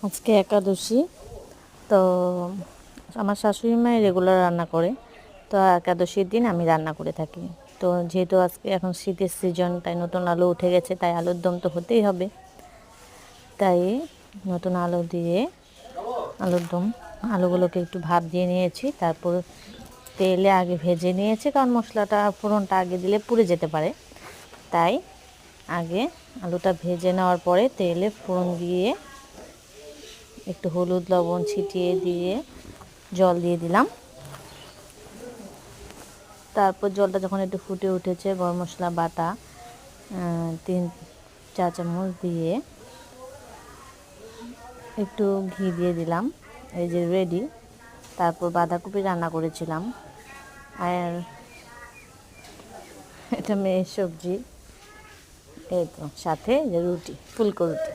আজকে একাদশী। তো আমার শাশুড়ি মা রেগুলার রান্না করে, তো একাদশীর দিন আমি রান্না করে থাকি। তো যেহেতু আজকে এখন শীতের সিজন, তাই নতুন আলু উঠে গেছে, তাই আলুর দম তো হতেই হবে। তাই নতুন আলু দিয়ে আলুর দম, আলুগুলোকে একটু ভাপ দিয়ে নিয়েছি, তারপর তেলে আগে ভেজে নিয়েছি, কারণ মশলাটা ফোড়নটা আগে দিলে পুড়ে যেতে পারে। তাই আগে আলুটা ভেজে নেওয়ার পরে তেলে ফোড়ন দিয়ে একটু হলুদ লবণ ছিটিয়ে দিয়ে জল দিয়ে দিলাম। তারপর জলটা যখন একটু ফুটে উঠেছে, গরম মশলা বাটা 3 চা চামচ দিয়ে একটু ঘি দিয়ে দিলাম। এই যে রেডি। তারপর বাঁধাকপি রান্না করেছিলাম, আর এটা মেয়ের সবজি। এই তো সাথে যে রুটি, ফুলকো রুটি।